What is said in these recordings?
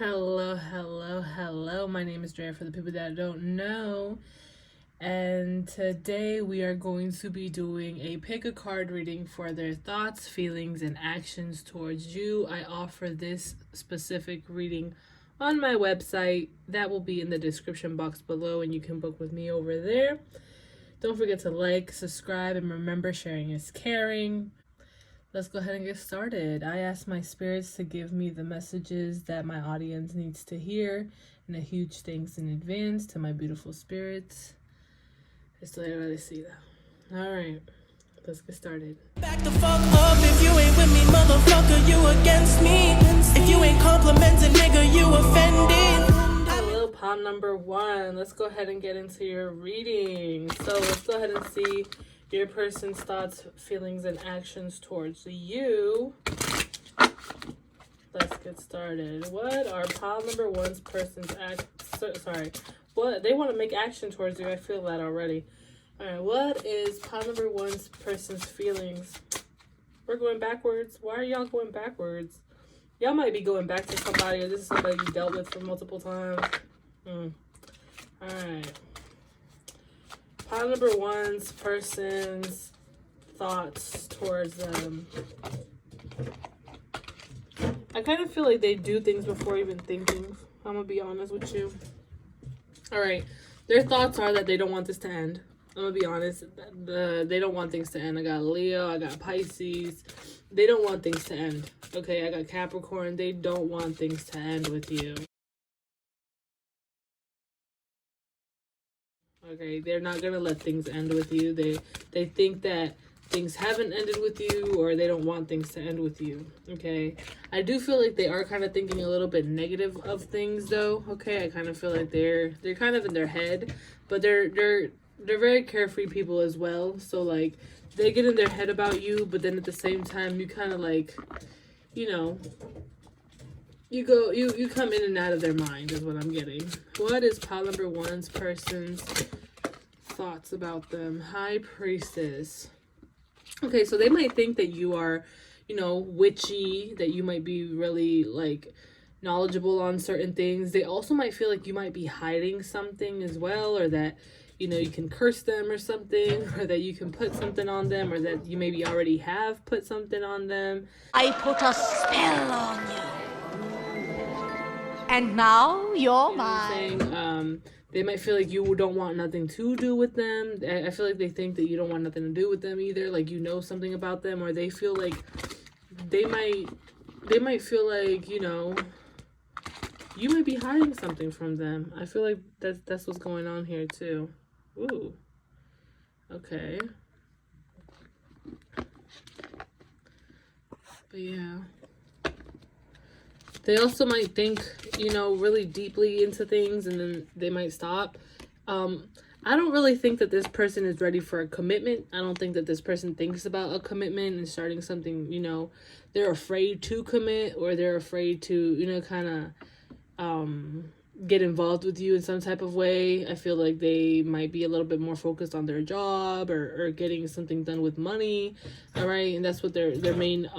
Hello. My name is Drea for the people that don't know. And today we are going to be doing a pick a card reading for their thoughts, feelings, and actions towards you. I offer this specific reading on my website. That will be in the description box below, and you can book with me over there. Don't forget to like, subscribe, and remember, sharing is caring. Let's go ahead and get started. I ask my spirits to give me the messages that my audience needs to hear, and a huge thanks in advance to my beautiful spirits. Esto ya agradecida. All right, let's get started. Back the fuck up if you ain't with me, motherfucker, you against me. If you ain't complimenting, nigga, you offended. Hello, palm number one. Let's go ahead and get into your reading. So let's go ahead and see your person's thoughts, feelings, and actions towards you. Let's get started. What are pile number one's person's what they want to make action towards you? I feel that already. All right, what is pile number one's person's feelings? We're going backwards. Why are y'all going backwards? Y'all might be going back to somebody, or this is somebody you dealt with for multiple times. All right. Pile number one's person's thoughts towards them. I kind of feel like they do things before even thinking. I'm gonna be honest with you. All right, their thoughts are that they don't want this to end. I'm gonna be honest. They don't want things to end. I got Leo, I got Pisces. They don't want things to end. Okay, I got Capricorn. They don't want things to end with you. Okay, they're not gonna let things end with you. They think that things haven't ended with you, or they don't want things to end with you. Okay, I do feel like they are kind of thinking a little bit negative of things, though. Okay, I kind of feel like they're kind of in their head, but they're very carefree people as well. So like they get in their head about you, but then at the same time you kind of like, you know, you come in and out of their mind is what I'm getting. What is pile number one's person's thoughts about them? High Priestess. Okay, so they might think that you are, you know, witchy, that you might be really like knowledgeable on certain things. They also might feel like you might be hiding something as well, or that, you know, you can curse them or something, or that you can put something on them, or that you maybe already have put something on them. I put a spell on you. And now you're mine. They might feel like you don't want nothing to do with them. I feel like they think that you don't want nothing to do with them either. Like you know something about them, or they feel like they might feel like, you know, you might be hiding something from them. I feel like that's what's going on here too. Ooh. Okay. But yeah. They also might think, you know, really deeply into things, and then they might stop. I don't really think that this person is ready for a commitment. I don't think that this person thinks about a commitment and starting something, you know. They're afraid to commit, or they're afraid to, you know, kind of get involved with you in some type of way. I feel like they might be a little bit more focused on their job, or getting something done with money. All right, and that's what their main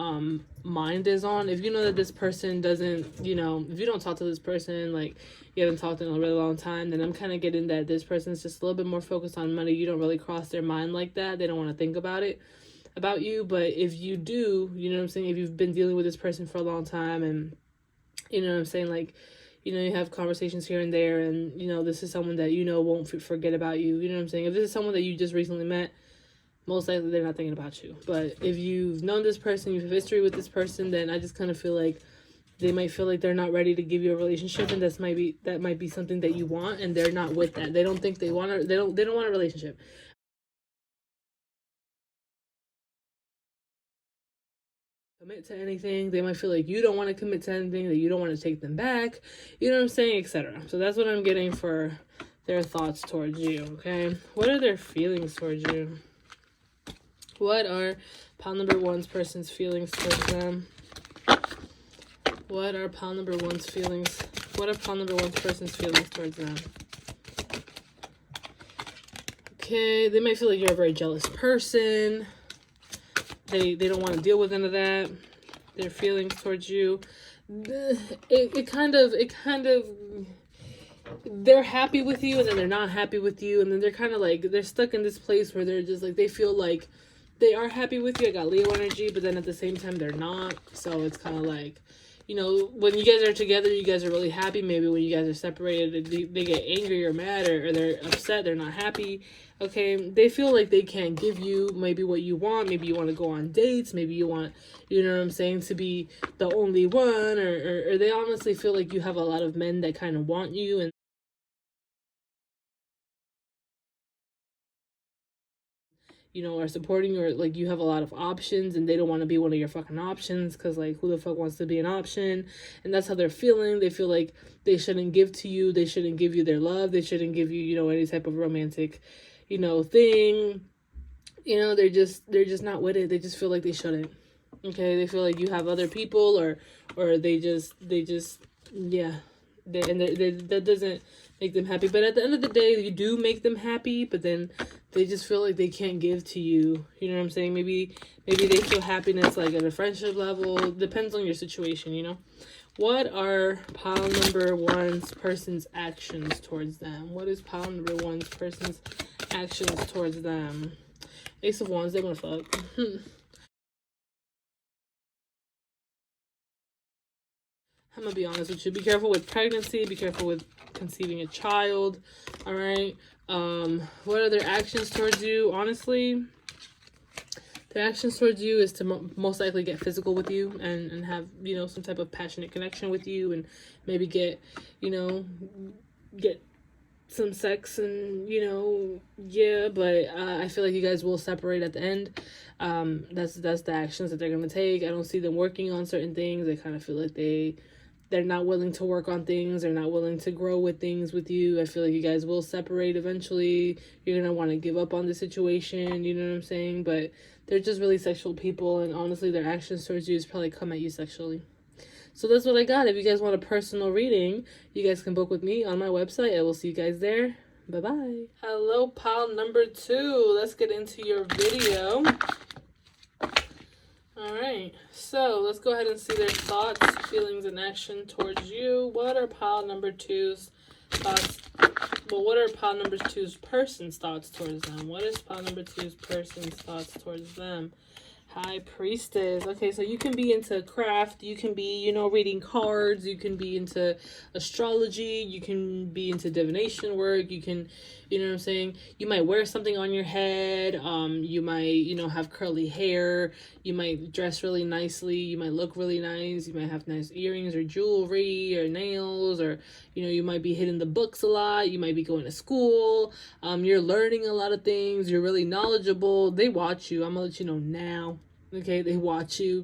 mind is on. If you know that this person doesn't, you know, if you don't talk to this person, like you haven't talked in a really long time, then I'm kind of getting that this person's just a little bit more focused on money. You don't really cross their mind like that. They don't want to think about you. But if you do, you know what I'm saying, if you've been dealing with this person for a long time, and you know what I'm saying, like, you know, you have conversations here and there, and, you know, this is someone that, you know, won't forget about you. You know what I'm saying? If this is someone that you just recently met, most likely they're not thinking about you. But if you've known this person, you have history with this person, then I just kind of feel like they might feel like they're not ready to give you a relationship, and that might be something that you want, and they're not with that. They don't think they want they don't want a relationship. Commit to anything. They might feel like you don't want to commit to anything, that you don't want to take them back, you know what I'm saying, etc. So that's what I'm getting for their thoughts towards you. Okay, what are their feelings towards you? What are pile number one's person's feelings towards them? What are pile number one's feelings? What are pile number one's person's feelings towards them? Okay, they might feel like you're a very jealous person. They don't want to deal with any of that. Their feelings towards you. it kind of they're happy with you and then they're not happy with you, and then they're kind of like they're stuck in this place where they're just like they feel like they are happy with you. I got Leo energy, but then at the same time they're not. So it's kind of like, you know, when you guys are together, you guys are really happy. Maybe when you guys are separated, they get angry or mad, or they're upset, they're not happy. Okay, they feel like they can't give you maybe what you want. Maybe you want to go on dates. Maybe you want, you know what I'm saying, to be the only one, or they honestly feel like you have a lot of men that kind of want you and, you know, are supporting, or like you have a lot of options and they don't want to be one of your fucking options, because like who the fuck wants to be an option? And that's how they're feeling. They feel like they shouldn't give to you, they shouldn't give you their love, they shouldn't give you, you know, any type of romantic, you know, thing. You know, they're just not with it. They just feel like they shouldn't. Okay, they feel like you have other people, or they just yeah, that doesn't make them happy. But at the end of the day, you do make them happy, but then they just feel like they can't give to you. You know what I'm saying? Maybe they feel happiness like at a friendship level. Depends on your situation, you know. What are pile number one's person's actions towards them? What is pile number one's person's actions towards them? Ace of Wands, they wanna fuck. I'm gonna be honest with you. Be careful with pregnancy. Be careful with conceiving a child. All right. What are their actions towards you? Honestly, their actions towards you is to most likely get physical with you and have, you know, some type of passionate connection with you, and maybe get, you know, get some sex, and, you know, yeah. But I feel like you guys will separate at the end. That's the actions that they're gonna take. I don't see them working on certain things. I kind of feel like they're not willing to work on things. They're not willing to grow with things with you. I feel like you guys will separate eventually. You're going to want to give up on the situation. You know what I'm saying? But they're just really sexual people. And honestly, their actions towards you is probably come at you sexually. So that's what I got. If you guys want a personal reading, you guys can book with me on my website. I will see you guys there. Bye-bye. Hello, pile number 2. Let's get into your video. Alright, so let's go ahead and see their thoughts, feelings, and action towards you. What are pile number 2's thoughts? Well, what are pile number 2's person's thoughts towards them? What is pile number 2's person's thoughts towards them? High Priestess. Okay, so you can be into craft. You can be, you know, reading cards. You can be into astrology. You can be into divination work. You can, you know what I'm saying? You might wear something on your head. You might, you know, have curly hair. You might dress really nicely. You might look really nice. You might have nice earrings or jewelry or nails, or, you know, you might be hitting the books a lot. You might be going to school. You're learning a lot of things. You're really knowledgeable. They watch you. I'm gonna let you know now. Okay, they watch you.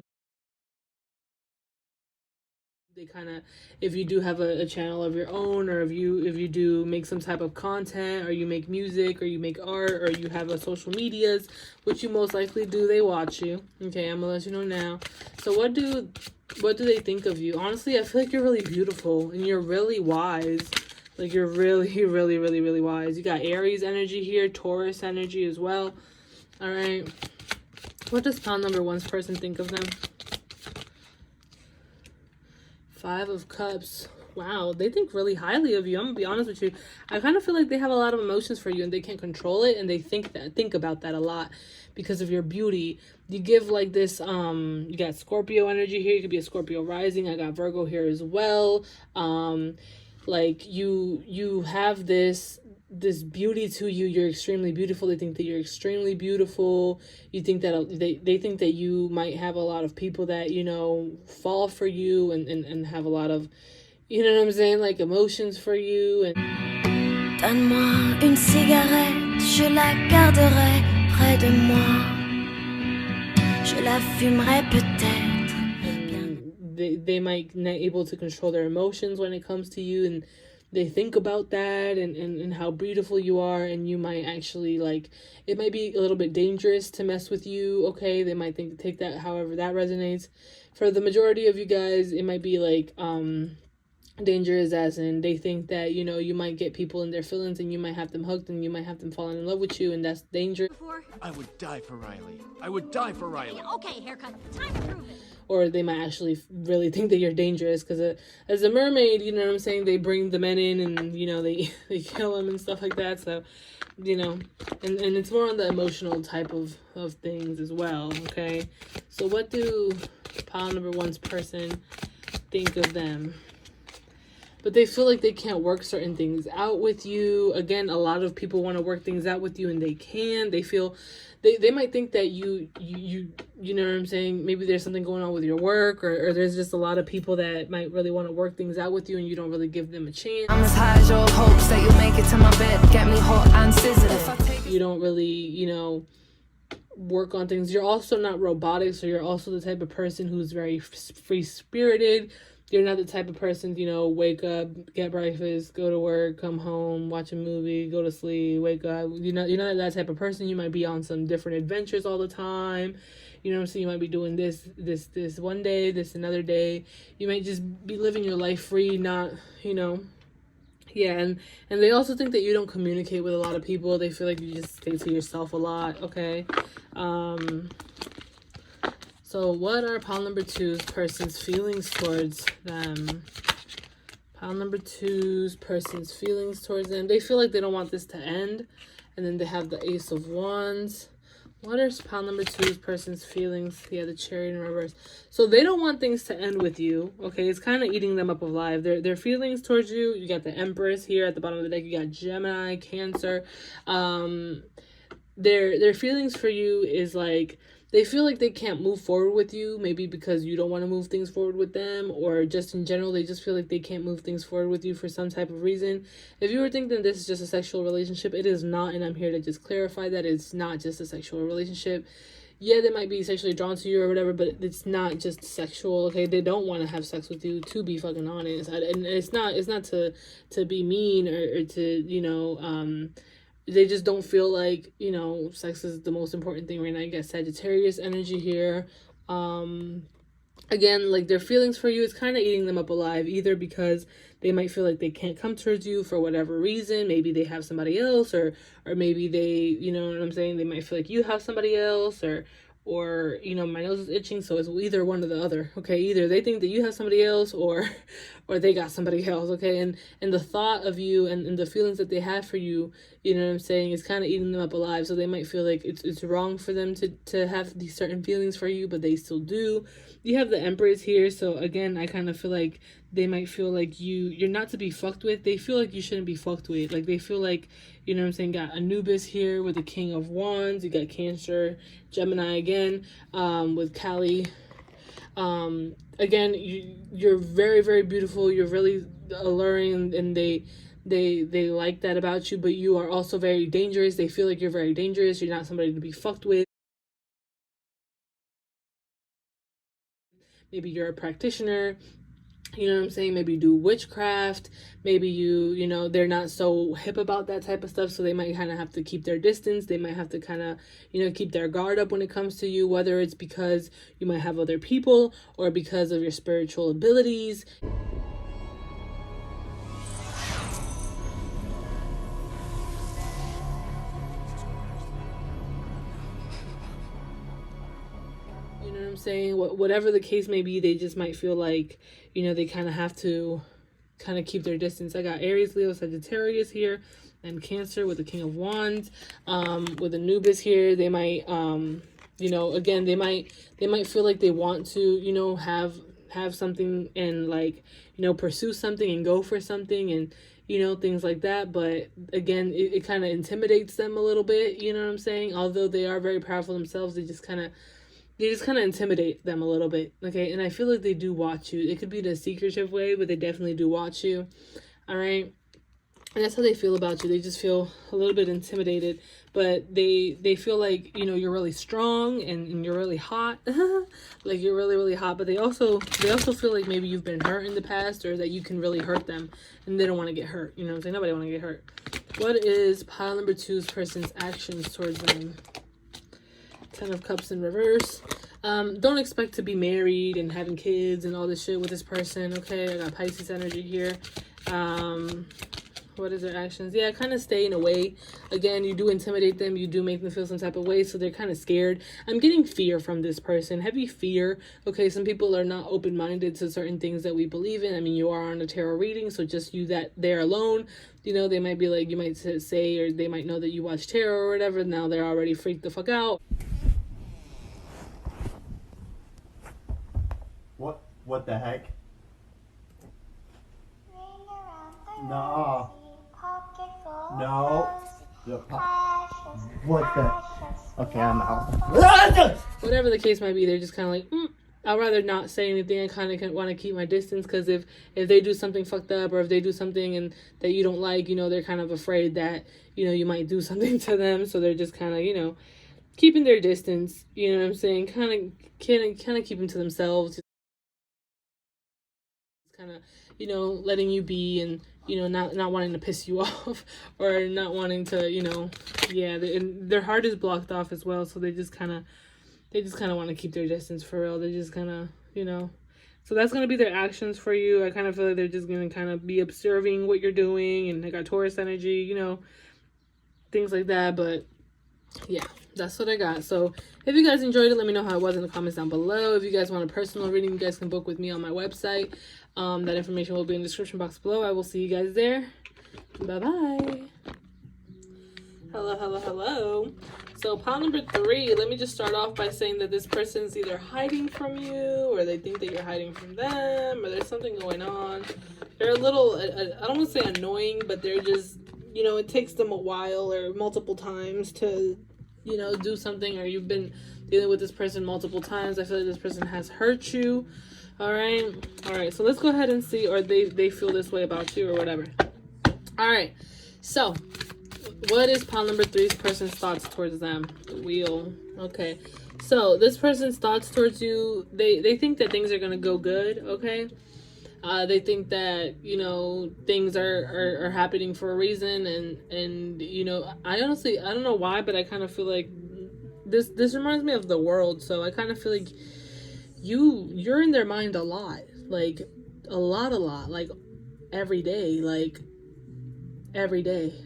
They kind of, if you do have a channel of your own, or if you do make some type of content, or you make music, or you make art, or you have a social medias, which you most likely do, they watch you. Okay, I'm gonna let you know now. So what do they think of you? Honestly, I feel like you're really beautiful and you're really wise. Like, you're really, really, really, really wise. You got Aries energy here, Taurus energy as well. All right. What does pile number one's person think of them? 5 of Cups. Wow, they think really highly of you. I'm gonna be honest with you. I kind of feel like they have a lot of emotions for you and they can't control it, and they think about that a lot because of your beauty. You give like this, you got Scorpio energy here. You could be a Scorpio rising. I got Virgo here as well. Like you have this beauty to you. You're extremely beautiful. They think that you're extremely beautiful. You think that they think that you might have a lot of people that, you know, fall for you and have a lot of, you know what I'm saying, like emotions for you. And donne-moi une cigarette, je la garderai près de moi. Je la fumerai peut-être. They might not able to control their emotions when it comes to you, and they think about that and how beautiful you are, and you might actually, like, it might be a little bit dangerous to mess with you. Okay, they might take that however that resonates. For the majority of you guys, it might be like dangerous as in they think that, you know, you might get people in their feelings and you might have them hooked and you might have them falling in love with you, and that's dangerous. I would die for Riley. I would die for Riley. Okay, haircut. Time to prove it. or they might actually really think that you're dangerous, because as a mermaid, you know what I'm saying, they bring the men in and, you know, they kill them and stuff like that. So, you know, and it's more on the emotional type of things as well. Okay, so what do pile number one's person think of them? But they feel like they can't work certain things out with you. Again, a lot of people want to work things out with you and they can. They feel, they might think that you know what I'm saying, maybe there's something going on with your work, or there's just a lot of people that might really want to work things out with you and you don't really give them a chance. I'm as high as your hopes that you'll make it to my bed, get me hot and sizzling. You don't really, you know, work on things. You're also not robotic, so you're also the type of person who's very free-spirited. You're not the type of person, you know, wake up, get breakfast, go to work, come home, watch a movie, go to sleep, wake up. You're not that type of person. You might be on some different adventures all the time. You know what I'm saying? You might be doing this one day, this another day. You might just be living your life free, not, you know. Yeah, and they also think that you don't communicate with a lot of people. They feel like you just stay to yourself a lot, okay? So what are pile number two's person's feelings towards them? Pile number two's person's feelings towards them. They feel like they don't want this to end. And then they have the Ace of Wands. What are pile number two's person's feelings? Yeah, the Chariot in reverse. So they don't want things to end with you. Okay, it's kind of eating them up alive. Their feelings towards you. You got the Empress here at the bottom of the deck. You got Gemini, Cancer. Their feelings for you is like, they feel like they can't move forward with you, maybe because you don't want to move things forward with them, or just in general, they just feel like they can't move things forward with you for some type of reason. If you were thinking that this is just a sexual relationship, it is not, and I'm here to just clarify that it's not just a sexual relationship. Yeah, they might be sexually drawn to you or whatever, but it's not just sexual, okay? They don't want to have sex with you, to be fucking honest. And it's not to be mean or to, you know, they just don't feel like, you know, sex is the most important thing right now. You got Sagittarius energy here. Again, like their feelings for you is kind of eating them up alive, either because they might feel like they can't come towards you for whatever reason. Maybe they have somebody else, or maybe they, you know what I'm saying, they might feel like you have somebody else, or you know, my nose is itching, so it's either one or the other, okay? Either they think that you have somebody else, or they got somebody else, okay? And the thought of you and the feelings that they have for you, you know what I'm saying, is kind of eating them up alive. So they might feel like it's wrong for them to have these certain feelings for you, but they still do. You have the Empress here, so again, I kind of feel like they might feel like you're not to be fucked with. They feel like you shouldn't be fucked with. Like they feel like, you know what I'm saying, got Anubis here with the King of Wands. You got Cancer, Gemini again, with Kali. Again, you're very, very beautiful. You're really alluring, and they like that about you, but you are also very dangerous. They feel like you're very dangerous. You're not somebody to be fucked with. Maybe you're a practitioner. You know what I'm saying? Maybe you do witchcraft. Maybe you know, they're not so hip about that type of stuff, so they might kind of have to keep their distance. They might have to kind of, you know, keep their guard up when it comes to you, whether it's because you might have other people or because of your spiritual abilities. You know what I'm saying? Whatever the case may be, they just might feel like, you know, they kind of have to kind of keep their distance. I got Aries, Leo, Sagittarius here, and Cancer with the King of Wands. With Anubis here, they might, you know, again, they might feel like they want to, you know, have something and, like, you know, pursue something and go for something and, you know, things like that. But again, it kind of intimidates them a little bit, you know what I'm saying? Although they are very powerful themselves, they just kind of intimidate them a little bit, okay? And I feel like they do watch you. It could be in a secretive way, but they definitely do watch you, all right? And that's how they feel about you. They just feel a little bit intimidated, but they feel like, you know, you're really strong and you're really hot. Like, you're really, really hot. But they also feel like maybe you've been hurt in the past, or that you can really hurt them, and they don't want to get hurt. You know what I'm saying? Nobody want to get hurt. What is pile number two's person's actions towards them? 10 of Cups in reverse. Don't expect to be married and having kids and all this shit with this person, okay? I got Pisces energy here. What is their actions? Yeah, kind of staying away. Again, you do intimidate them. You do make them feel some type of way, so they're kind of scared. I'm getting fear from this person. Heavy fear. Okay, some people are not open-minded to certain things that we believe in. I mean, you are on a tarot reading, so just you that there alone, you know, they might be like, you might say, or they might know that you watch tarot or whatever. Now they're already freaked the fuck out. What the heck? No. No. What the? Okay, I'm out. Whatever the case might be, they're just kind of like, I'd rather not say anything. I kind of want to keep my distance, because if they do something fucked up, or if they do something and that you don't like, you know, they're kind of afraid that, you know, you might do something to them. So they're just kind of, you know, keeping their distance. You know what I'm saying? Kind of keeping to themselves. Kind of, you know, letting you be, and, you know, not wanting to piss you off, or not wanting to, you know, yeah, and their heart is blocked off as well, so they just kind of want to keep their distance for real. They just kind of, you know, so that's going to be their actions for you. I kind of feel like they're just going to kind of be observing what you're doing, and they got Taurus energy, you know, things like that. But yeah, that's what I got. So if you guys enjoyed it, let me know how it was in the comments down below. If you guys want a personal reading, you guys can book with me on my website. That information will be in the description box below. I will see you guys there. Bye-bye. Hello. So pile number 3, let me just start off by saying that this person's either hiding from you, or they think that you're hiding from them, or there's something going on. They're a little, I don't want to say annoying, but they're just, you know, it takes them a while or multiple times to, you know, do something, or you've been dealing with this person multiple times. I feel like this person has hurt you. All right, so let's go ahead and see, or they feel this way about you or whatever. All right, so what is pile number 3's person's thoughts towards them? The wheel. Okay, so this person's thoughts towards you, they think that things are gonna go good. Okay, they think that, you know, things are happening for a reason, and you know, I honestly, I don't know why, but I kind of feel like this reminds me of the world. So I kind of feel like you're in their mind a lot, like a lot, like every day,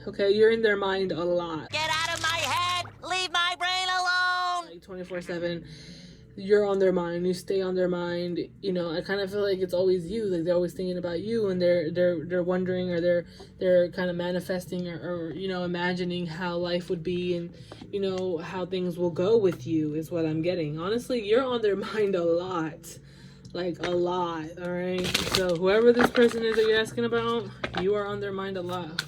okay? You're in their mind a lot. Get out of my head! Leave my brain alone! Like 24/7, you're on their mind. You stay on their mind. You know, I kind of feel like it's always you. Like they're always thinking about you, and they're wondering, or they're kind of manifesting, or you know, imagining how life would be, and you know, how things will go with you is what I'm getting. Honestly, you're on their mind a lot. Like a lot. All right, so whoever this person is that you're asking about, you are on their mind a lot.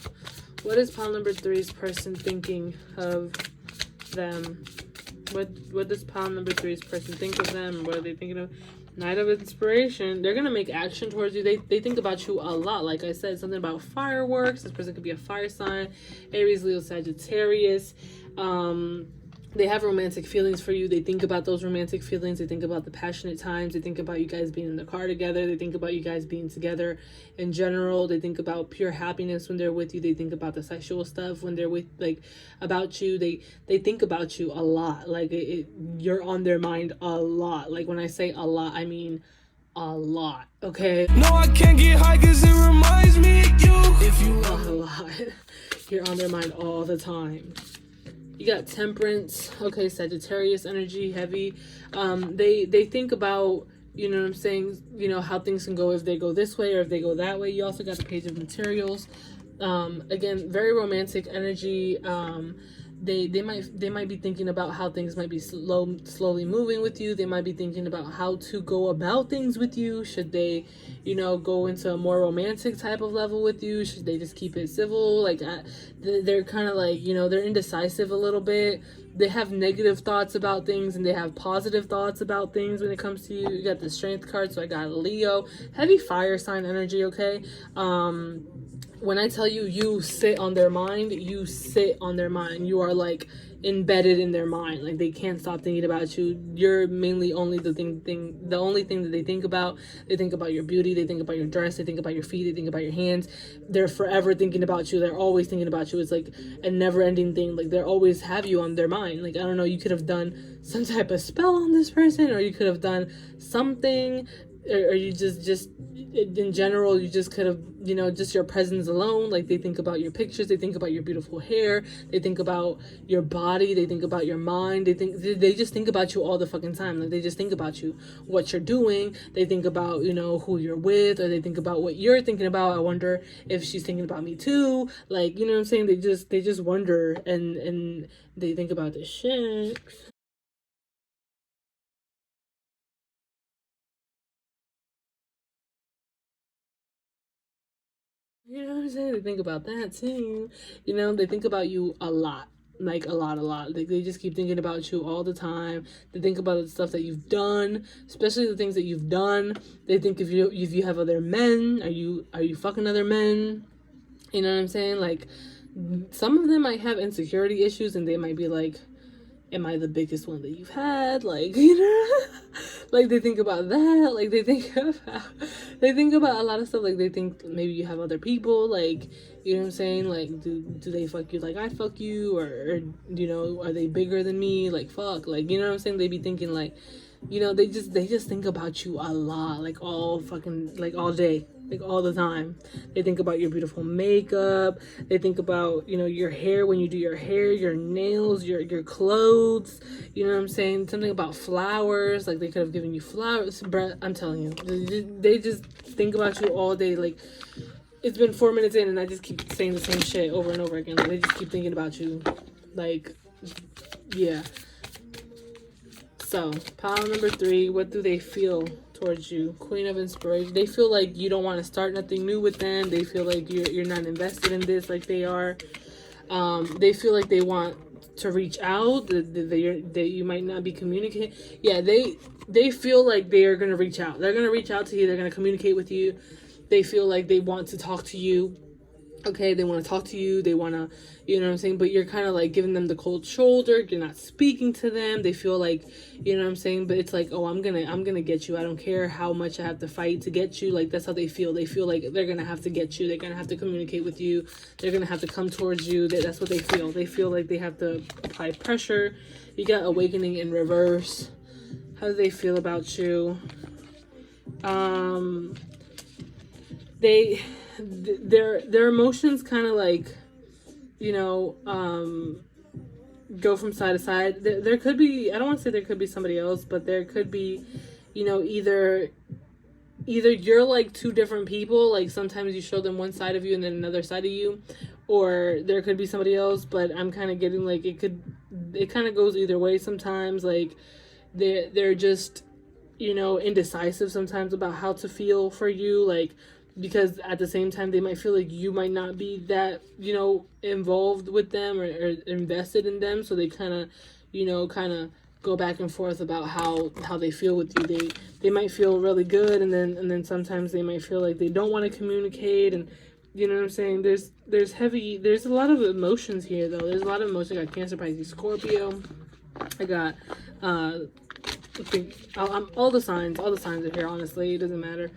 What is pile number 3's person thinking of them? What does pile number 3's person think of them? What are they thinking of? Knight of Inspiration. They're gonna make action towards you. They think about you a lot. Like I said, something about fireworks. This person could be a fire sign, Aries, Leo, Sagittarius. They have romantic feelings for you. They think about those romantic feelings. They think about the passionate times. They think about you guys being in the car together. They think about you guys being together in general. They think about pure happiness when they're with you. They think about the sexual stuff when they're with, like, about you. They think about you a lot. Like, you're on their mind a lot. Like, when I say a lot, I mean a lot, okay? No, I can't get high because it reminds me of you. If you a lot. You're on their mind all the time. You got Temperance. Okay, Sagittarius energy, heavy. They think about, you know what I'm saying, you know, how things can go if they go this way or if they go that way. You also got the Page of Materials. Again, very romantic energy. They might be thinking about how things might be slowly moving with you. They might be thinking about how to go about things with you. Should they, you know, go into a more romantic type of level with you? Should they just keep it civil? Like, they're kind of like, you know, they're indecisive a little bit. They have negative thoughts about things, and they have positive thoughts about things when it comes to you. You got the Strength card, so I got Leo. Heavy fire sign energy, okay? When I tell you, you sit on their mind, you sit on their mind. You are like embedded in their mind. Like, they can't stop thinking about you. You're mainly only the only thing that they think about. They think about your beauty. They think about your dress. They think about your feet. They think about your hands. They're forever thinking about you. They're always thinking about you. It's like a never-ending thing. Like, they always have you on their mind. Like, I don't know, you could have done some type of spell on this person, or you could have done something or you just in general, you just could have, you know, just your presence alone. Like, they think about your pictures, they think about your beautiful hair, they think about your body, they think about your mind, they just think about you all the fucking time. Like, they just think about you, what you're doing, they think about, you know, who you're with, or they think about what you're thinking about. I wonder if she's thinking about me too. Like, you know what I'm saying? They just wonder, and they think about this shit. You know what I'm saying? They think about that too. You know, they think about you a lot. Like, a lot. Like, they just keep thinking about you all the time. They think about the stuff that you've done, especially the things that you've done. They think if you have other men, are you fucking other men? You know what I'm saying? Like, some of them might have insecurity issues, and they might be like, am I the biggest one that you've had? Like, you know, like, they think about that. Like, they think about a lot of stuff. Like, they think maybe you have other people. Like, you know what I'm saying? Like, do they fuck you like I fuck you, or you know, are they bigger than me? Like, fuck. Like, you know what I'm saying? They be thinking, like, you know, they just think about you a lot, like, all fucking, like, all day, like, all the time. They think about your beautiful makeup. They think about, you know, your hair, when you do your hair, your nails, your clothes. You know what I'm saying? Something about flowers. Like, they could have given you flowers. Bruh, I'm telling you, they just think about you all day. Like, it's been 4 minutes in, and I just keep saying the same shit over and over again. Like, they just keep thinking about you. Like, yeah. So, pile number 3, what do they feel towards you? Queen of Inspiration. They feel like you don't want to start nothing new with them. They feel like you're not invested in this like they are. They feel like they want to reach out, that you might not be communicating. Yeah, they feel like they are going to reach out. They're going to reach out to you. They're going to communicate with you. They feel like they want to talk to you. Okay, they want to talk to you. They want to, you know what I'm saying? But you're kind of like giving them the cold shoulder. You're not speaking to them. They feel like, you know what I'm saying? But it's like, oh, I'm gonna get you. I don't care how much I have to fight to get you. Like, that's how they feel. They feel like they're gonna have to get you. They're gonna have to communicate with you. They're gonna have to come towards you. That's what they feel. They feel like they have to apply pressure. You got Awakening in reverse. How do they feel about you? Their emotions kind of like, you know, go from side to side. There could be, I don't want to say there could be somebody else, but there could be, you know, either you're like two different people. Like, sometimes you show them one side of you and then another side of you, or there could be somebody else. But I'm kind of getting like it kind of goes either way sometimes. Like, they're just, you know, indecisive sometimes about how to feel for you. Like, because at the same time, they might feel like you might not be that, you know, involved with them, or invested in them. So they kind of, you know, go back and forth about how they feel with you. They might feel really good, and then sometimes they might feel like they don't want to communicate. And you know what I'm saying? There's a lot of emotions here, though. There's a lot of emotions. I got Cancer, Pisces, Scorpio. I got I think all the signs are here. Honestly, it doesn't matter.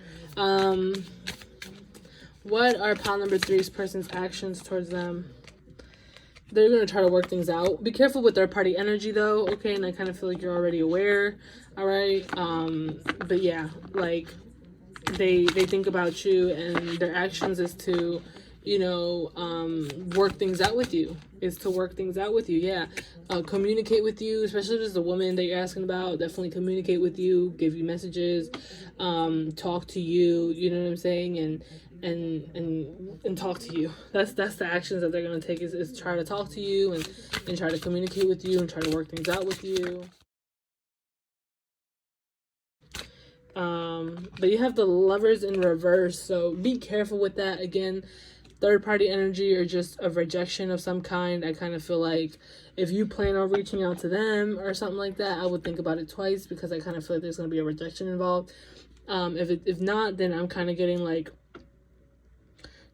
What are pile number 3's person's actions towards them? They're going to try to work things out. Be careful with third party energy, though, okay? And I kind of feel like you're already aware, all right? But yeah, like, they think about you, and their actions is to, you know, work things out with you. Yeah. Communicate with you, especially if it's a woman that you're asking about. Definitely communicate with you, give you messages, talk to you, you know what I'm saying? And talk to you. That's the actions that they're going to take, is try to talk to you, and try to communicate with you, and try to work things out with you. But you have the Lovers in reverse, so be careful with that. Again, third party energy, or just a rejection of some kind. I kind of feel like if you plan on reaching out to them or something like that, I would think about it twice, because I kind of feel like there's going to be a rejection involved. If not, then I'm kind of getting like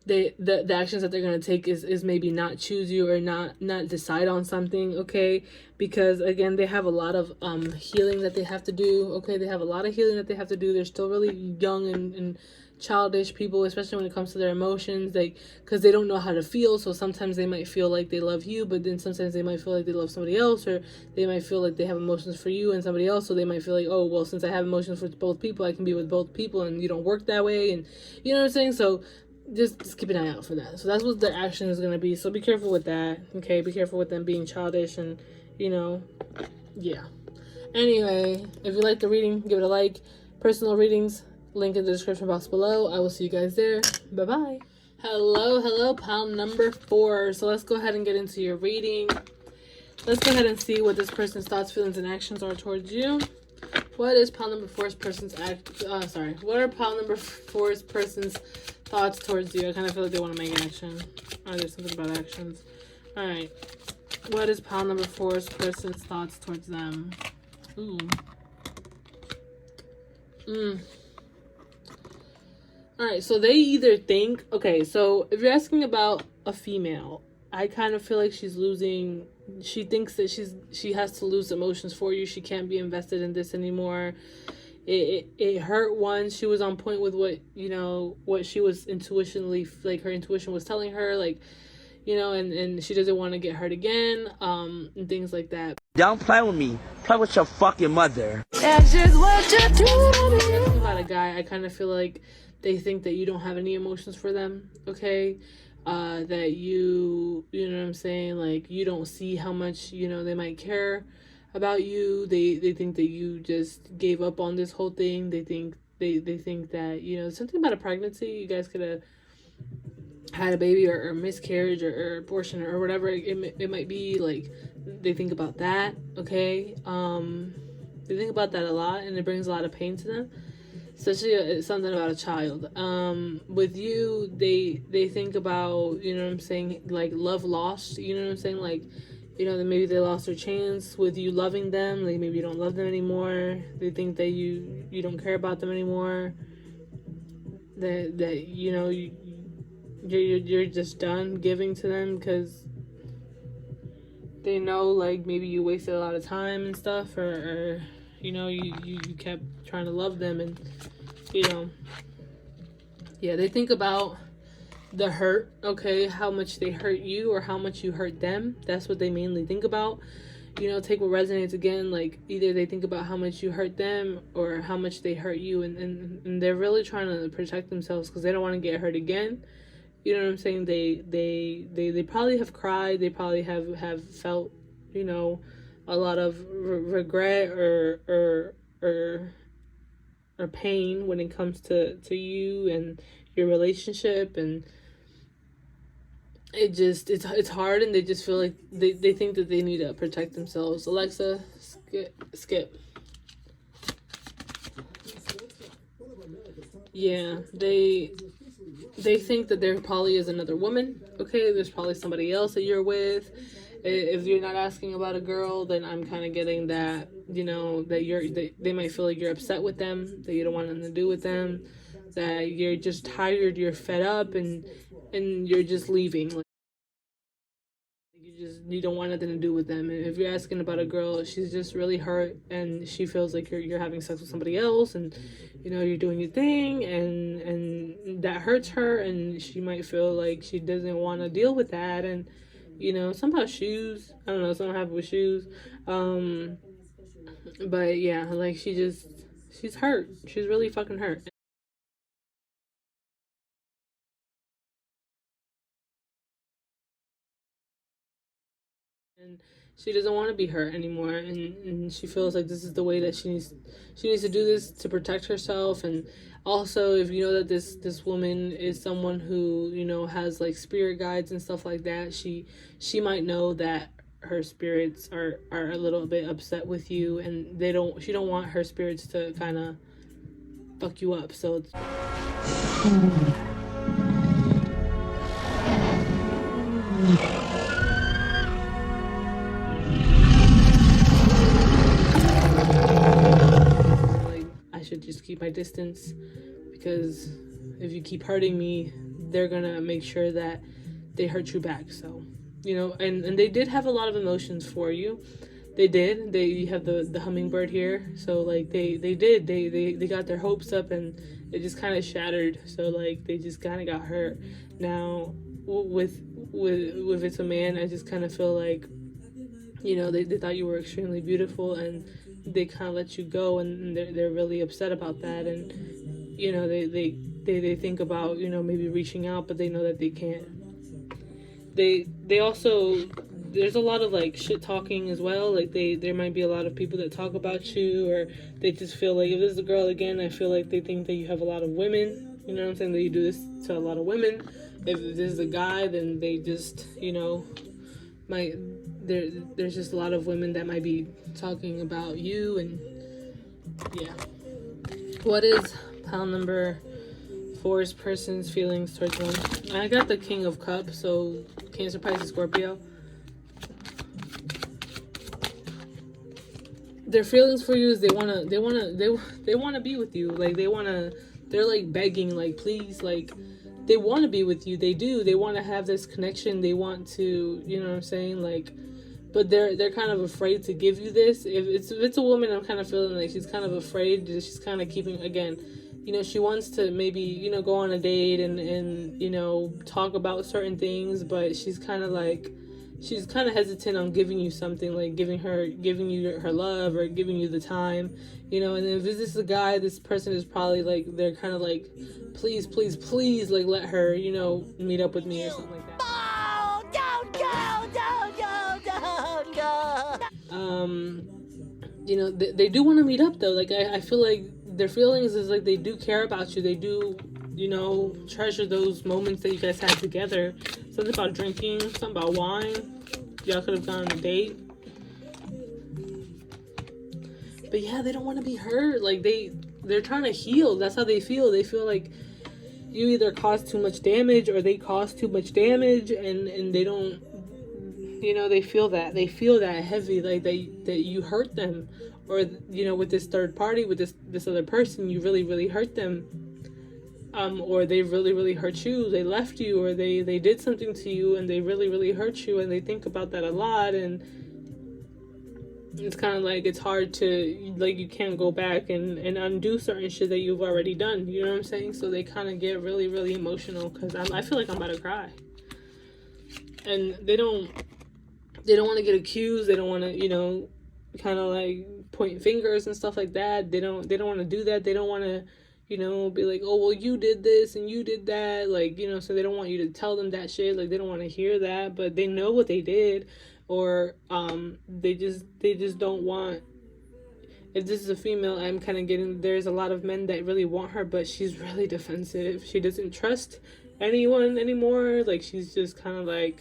the actions that they're going to take is maybe not choose you, or not decide on something, okay? Because again, they have a lot of healing that they have to do, okay? They have a lot of healing that they have to do. They're still really young and childish people, especially when it comes to their emotions, because they don't know how to feel. So sometimes they might feel like they love you, but then sometimes they might feel like they love somebody else, or they might feel like they have emotions for you and somebody else. So they might feel like, oh, well, since I have emotions for both people, I can be with both people, and you don't work that way. And you know what I'm saying? So just keep an eye out for that. So that's what the action is going to be. So be careful with that. Okay, be careful with them being childish, and yeah. Anyway, if you like the reading, give it a like. Personal readings, link in the description box below. I will see you guys there. Bye bye. Hello, pile number 4. So let's go ahead and get into your reading. Let's go ahead and see what this person's thoughts, feelings, and actions are towards you. What is pile number 4's person's what are pile number 4's person's thoughts towards you? I kind of feel like they want to make action. Or there's something about actions. Alright. What is pile number 4's person's thoughts towards them? Ooh. Alright, so they either think... Okay, so if you're asking about a female, I kind of feel like she's losing... She thinks that she has to lose emotions for you. She can't be invested in this anymore. It hurt once. She was on point with what she was intuitionally... Like, her intuition was telling her, like... and she doesn't want to get hurt again, and things like that. Don't play with me. Play with your fucking mother. That's just what you do. About a guy, I kind of feel like they think that you don't have any emotions for them, okay? That you know what I'm saying? Like, you don't see how much, they might care about you. They think that you just gave up on this whole thing. They think that, something about a pregnancy. You guys could have had a baby or miscarriage or abortion or whatever it might be. Like, they think about that, okay? They think about that a lot, and it brings a lot of pain to them, especially something about a child. With you, they think about, you know what I'm saying, like love lost, you know what I'm saying, like, that maybe they lost their chance with you loving them, like maybe you don't love them anymore. They think that you don't care about them anymore, that you're just done giving to them, because they know, like, maybe you wasted a lot of time and stuff, or you kept trying to love them, and they think about the hurt, okay, how much they hurt you or how much you hurt them. That's what they mainly think about. Take what resonates again. Like, either they think about how much you hurt them or how much they hurt you, and they're really trying to protect themselves because they don't want to get hurt again. You know what I'm saying? They probably have cried. They probably have felt, a lot of regret or pain when it comes to you and your relationship, and it's hard, and they just feel like they think that they need to protect themselves. Alexa, skip. Yeah, they think that there probably is another woman, okay? There's probably somebody else that you're with. If you're not asking about a girl, then I'm kind of getting that, that they might feel like you're upset with them, that you don't want nothing to do with them, that you're just tired, you're fed up, and you're just leaving. Like, you don't want nothing to do with them. And if you're asking about a girl, she's just really hurt, and she feels like you're having sex with somebody else, and you're doing your thing, and that hurts her, and she might feel like she doesn't want to deal with that. And somehow shoes, I don't know, something happened with shoes, but yeah, like, she's hurt. She's really fucking hurt. And she doesn't want to be hurt anymore, and she feels like this is the way that she needs to do this to protect herself. And also, if you know that this woman is someone who has like spirit guides and stuff like that, she might know that her spirits are a little bit upset with you, and she don't want her spirits to kind of fuck you up. So it's should just keep my distance, because if you keep hurting me, they're gonna make sure that they hurt you back. So and they did have a lot of emotions for you. They did. They have the hummingbird here. So like they did. They got their hopes up and it just kind of shattered. So like they just kind of got hurt. Now with it's a man, I just kind of feel like, you know, they thought you were extremely beautiful and they kind of let you go, and they're really upset about that. And you know, they think about, you know, maybe reaching out, but they know that they can't. They also, there's a lot of like shit talking as well. Like there might be a lot of people that talk about you, or they just feel like if this is a girl again, I feel like they think that you have a lot of women. You know what I'm saying? That you do this to a lot of women. If this is a guy, then they just, you know, there's just a lot of women that might be talking about you. And yeah. What is pile number 4's person's feelings towards one? I got the King of Cups, so Cancer, Pisces, Scorpio. Their feelings for you is they wanna be with you. Like they're like begging, like please, like they want to be with you. They do. They want to have this connection. They want to, you know what I'm saying? Like, but they're kind of afraid to give you this. If it's a woman, I'm kind of feeling like she's kind of afraid. She's kind of keeping, again, you know, she wants to maybe, you know, go on a date and you know, talk about certain things, but she's kind of hesitant on giving you something, like giving you her love or giving you the time, you know. And if this is a guy, this person is probably like, they're kind of like, please, please, please, like let her, you know, meet up with me or something like that. Oh, don't go. You know, they do want to meet up though. Like I feel like their feelings is like they do care about you. They do, you know, treasure those moments that you guys had together. Something about drinking, something about wine. Y'all could have gone on a date. But yeah, they don't want to be hurt. Like they're trying to heal. That's how they feel. They feel like you either caused too much damage or they caused too much damage, and they don't, you know, they feel that heavy, like that you hurt them, or you know, with this third party, with this other person, you really hurt them, or they really hurt you. They left you, or they did something to you and they really hurt you, and they think about that a lot. And it's kind of like it's hard to, like, you can't go back and undo certain shit that you've already done, you know what I'm saying? So they kind of get really emotional, because I feel like I'm about to cry. And they don't want to get accused. They don't want to, you know, kind of like point fingers and stuff like that. They don't want to do that. They don't want to, you know, be like, oh, well, you did this and you did that, like, you know. So they don't want you to tell them that shit. Like, they don't want to hear that, but they know what they did. Or they just don't want, if this is a female, I'm kind of getting, there's a lot of men that really want her, but she's really defensive. She doesn't trust anyone anymore. Like, she's just kind of like,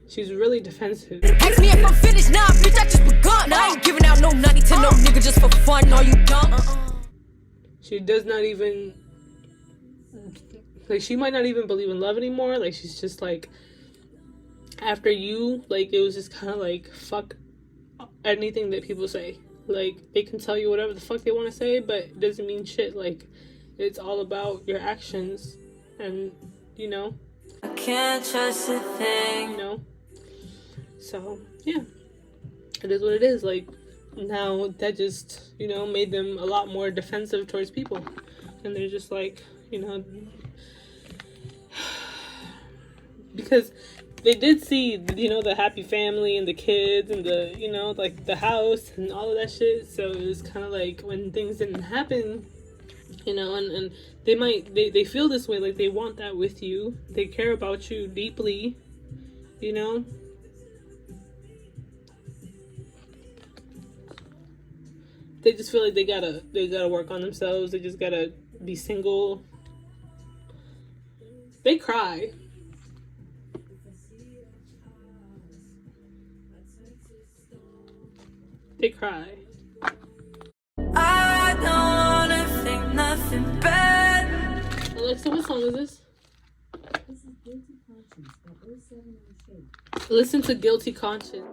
she's really defensive. Ask me if I'm finished, nah, bitch, I just begun. I ain't giving out no nutty to no nigga just for fun. Are you dumb? She does not even, like, she might not even believe in love anymore. Like, she's just like, after you, like, it was just kind of like, fuck anything that people say. Like, they can tell you whatever the fuck they want to say, but it doesn't mean shit. Like, it's all about your actions. And, you know, I can't trust a thing. you know. So, yeah, it is what it is. Like, now that just, you know, made them a lot more defensive towards people. And they're just like, you know, because they did see, you know, the happy family and the kids and the, you know, like the house and all of that shit. So it was kind of like, when things didn't happen, you know, and they feel this way, like they want that with you. They care about you deeply, you know. They just feel like they gotta work on themselves. They just gotta be single. They cry. They cry. I don't wanna think nothing bad. Alexa, what song is this? Listen to Guilty Conscience.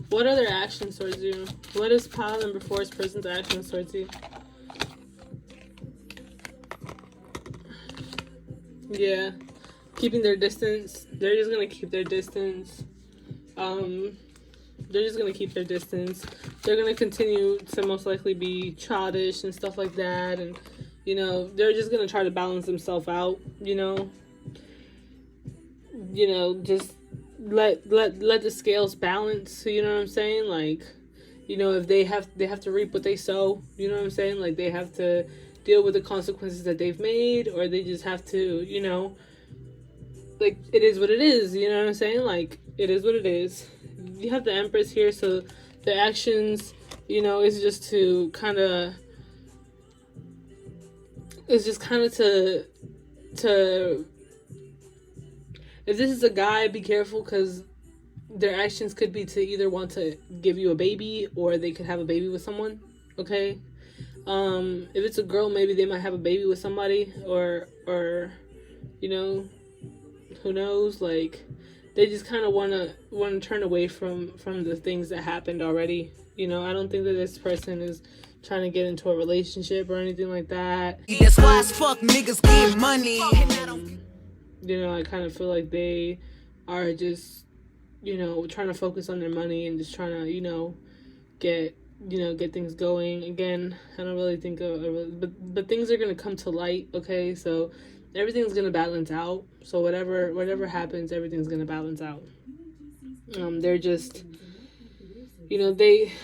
What are their actions towards you? What is pile number 4's person's actions towards you? Yeah. Keeping their distance. They're just gonna keep their distance. they're just gonna keep their distance. They're gonna continue to most likely be childish and stuff like that, and you know, they're just gonna try to balance themselves out. You know, just let the scales balance. You know what I'm saying? Like, you know, if they have to reap what they sow. You know what I'm saying? Like, they have to deal with the consequences that they've made, or they just have to, you know, like, it is what it is. You know what I'm saying? Like, it is what it is. You have the Empress here, so the actions, you know, is just to kind of, it's just kind of to if this is a guy, be careful, because their actions could be to either want to give you a baby, or they could have a baby with someone. Okay, if it's a girl, maybe they might have a baby with somebody, or you know, who knows? Like, they just kind of want to turn away from the things that happened already. You know, I don't think that this person is trying to get into a relationship or anything like that. That's why as fuck niggas get money. You know, I kind of feel like they are just, you know, trying to focus on their money and just trying to, you know, get things going. Again, I don't really think but things are going to come to light, okay? So everything's going to balance out. So whatever happens, everything's going to balance out. They're just, you know,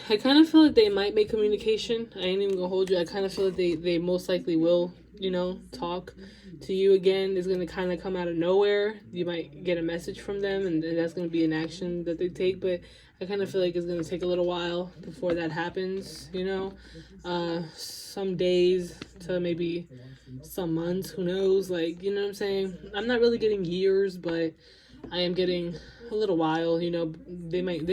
I kind of feel like they might make communication. I ain't even gonna hold you. I kind of feel like they most likely will, you know, talk to you again. It's going to kind of come out of nowhere. You might get a message from them, and that's going to be an action that they take, but I kind of feel like it's going to take a little while before that happens, you know, some days to maybe some months, who knows, like, you know what I'm saying? I'm not really getting years, but I am getting a little while. You know, they might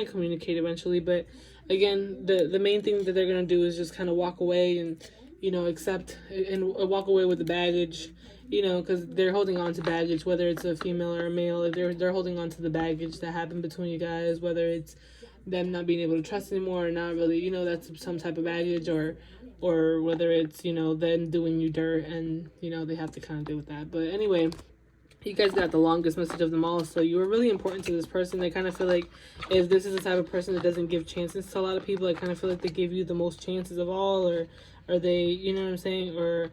communicate eventually, but again, the main thing that they're going to do is just kind of walk away and, you know, accept and walk away with the baggage, you know, because they're holding on to baggage, whether it's a female or a male. If they're holding on to the baggage that happened between you guys, whether it's them not being able to trust anymore or not really, you know, that's some type of baggage, or whether it's, you know, them doing you dirt and, you know, they have to kind of deal with that. But anyway, you guys got the longest message of them all, so you were really important to this person. I kind of feel like if this is the type of person that doesn't give chances to a lot of people, I kind of feel like they give you the most chances of all, or they, you know what I'm saying, or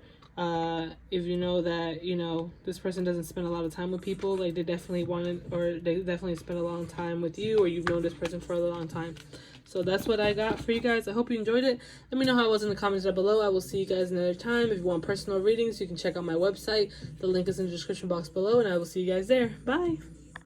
if you know that, you know, this person doesn't spend a lot of time with people, like they definitely spend a long time with you, or you've known this person for a long time. So that's what I got for you guys. I hope you enjoyed it. Let me know how it was in the comments down below. I will see you guys another time. If you want personal readings, you can check out my website. The link is in the description box below, and I will see you guys there. Bye.